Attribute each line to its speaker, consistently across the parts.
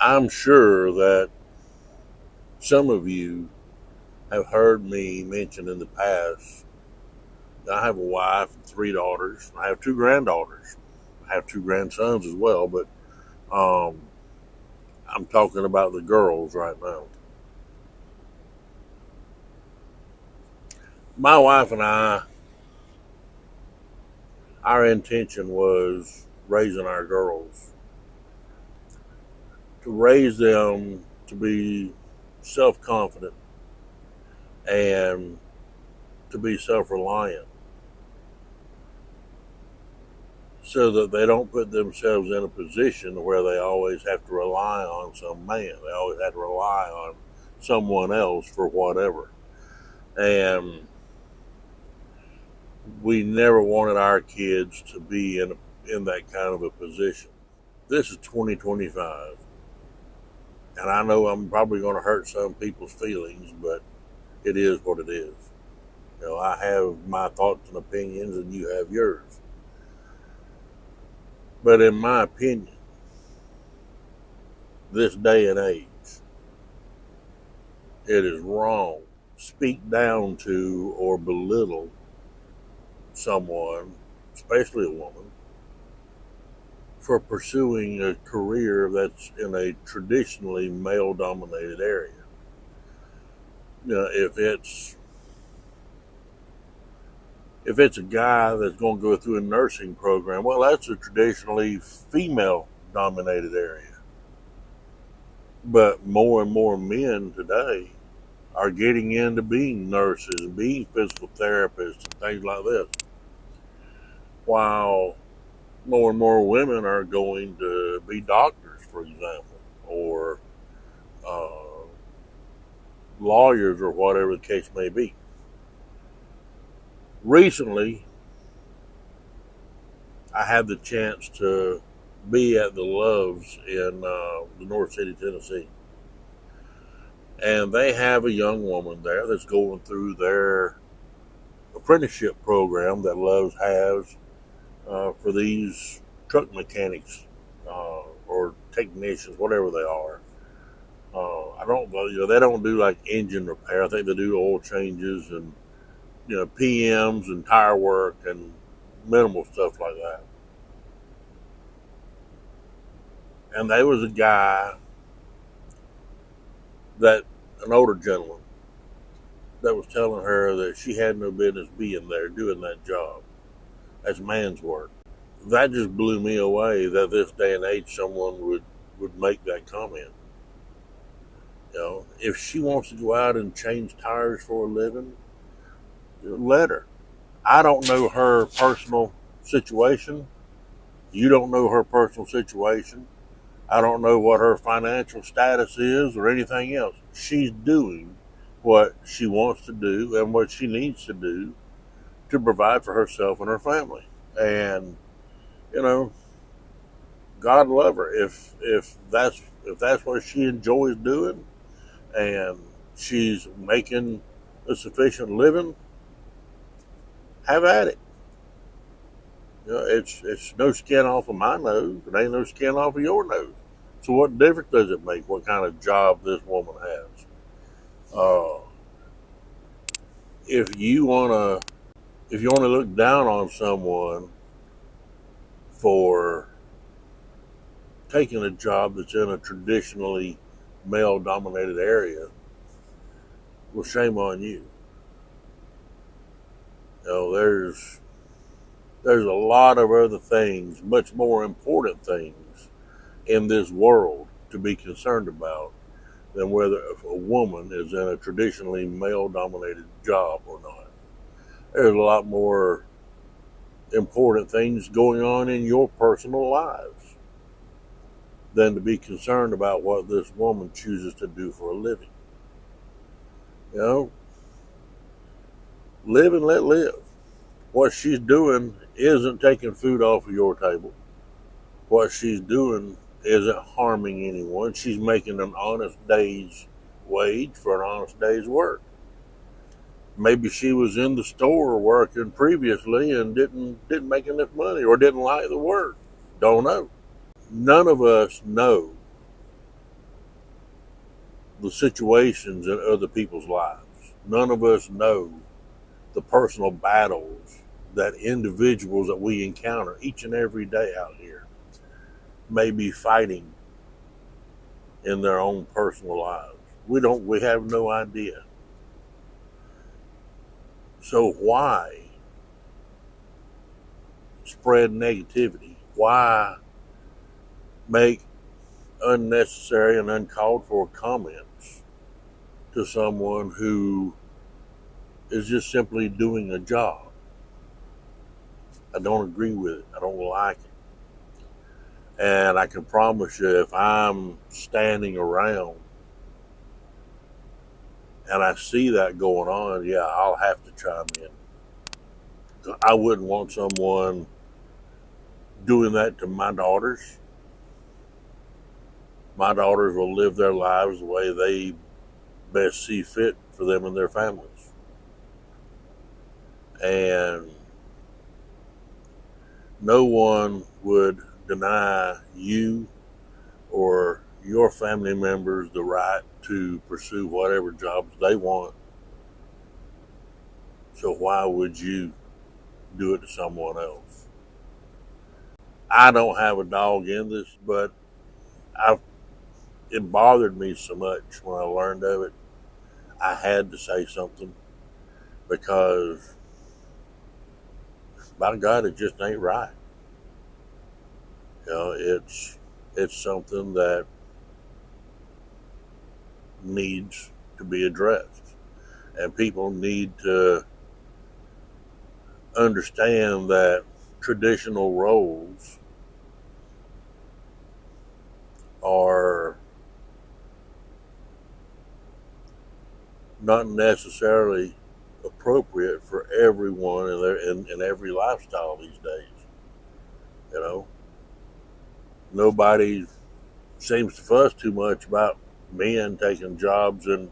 Speaker 1: I'm sure that some of you have heard me mention in the past that I have a wife and three daughters. I have two granddaughters. I have two grandsons as well, but um, I'm talking about the girls right now. My wife and I, our intention was raising our girls, to raise them to be self confident and to be self reliant so that they don't put themselves in a position where they always have to rely on some man. They always have to rely on someone else for whatever. And we never wanted our kids to be in that kind of a position. This is 2025, and I know I'm probably going to hurt some people's feelings, but it is what it is. I have my thoughts and opinions, and you have yours. But in my opinion, this day and age, it is wrong. Speak down to or belittle someone, especially a woman, for pursuing a career that's in a traditionally male dominated area. If it's a guy that's going to go through a nursing program, well, that's a traditionally female dominated area. But more and more men today are getting into being nurses, being physical therapists, and things like this, while more and more women are going to be doctors, for example, or uh, lawyers, or whatever the case may be. Recently, I had the chance to be at the Loves in the North City, Tennessee. And they have a young woman there that's going through their apprenticeship program that Loves has for these truck mechanics or technicians, whatever they are. I don't, they don't do like engine repair. I think they do oil changes and PMs and tire work and minimal stuff like that. And there was a guy, an older gentleman, that was telling her that she had no business being there doing that job. That's man's work. That just blew me away that this day and age someone would make that comment. If she wants to go out and change tires for a living, let her. I don't know her personal situation. You don't know her personal situation. I don't know what her financial status is or anything else. She's doing what she wants to do and what she needs to do to provide for herself and her family. And God love her if that's what she enjoys doing, and she's making a sufficient living. Have at it. It's no skin off of my nose. It ain't no skin off of your nose. So what difference does it make what kind of job this woman has? If you wanna look down on someone for taking a job that's in a traditionally male dominated area, well, shame on you. There's a lot of other things, much more important things in this world to be concerned about than whether a woman is in a traditionally male dominated job or not. There's a lot more important things going on in your personal lives than to be concerned about what this woman chooses to do for a living. Live and let live. What she's doing isn't taking food off of your table. What she's doing isn't harming anyone. She's making an honest day's wage for an honest day's work. Maybe she was in the store working previously and didn't make enough money or didn't like the work. Don't know. None of us know the situations in other people's lives. None of us know the personal battles that individuals that we encounter each and every day out here may be fighting in their own personal lives. We have no idea. So why spread negativity? Why make unnecessary and uncalled for comments to someone who is just simply doing a job? I don't agree with it. I don't like it. And I can promise you, if I'm standing around and I see that going on, yeah, I'll have to chime in. I wouldn't want someone doing that to my daughters. My daughters will live their lives the way they best see fit for them and their families. And no one would deny you or your family members the right to pursue whatever jobs they want. So why would you do it to someone else? I don't have a dog in this, but it bothered me so much when I learned of it. I had to say something because, by God, it just ain't right. It's something that needs to be addressed, and people need to understand that traditional roles are not necessarily appropriate for everyone in every lifestyle these days. Nobody seems to fuss too much about men taking jobs in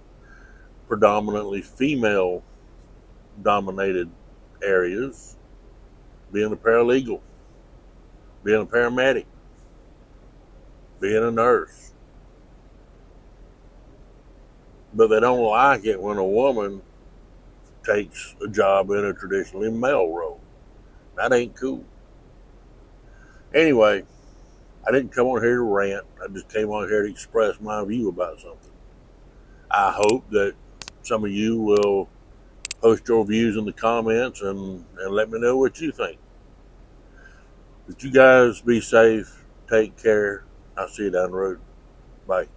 Speaker 1: predominantly female dominated areas, being a paralegal, being a paramedic, being a nurse. But they don't like it when a woman takes a job in a traditionally male role. That ain't cool. Anyway, I didn't come on here to rant. I just came on here to express my view about something. I hope that some of you will post your views in the comments and let me know what you think. But you guys be safe. Take care. I'll see you down the road. Bye.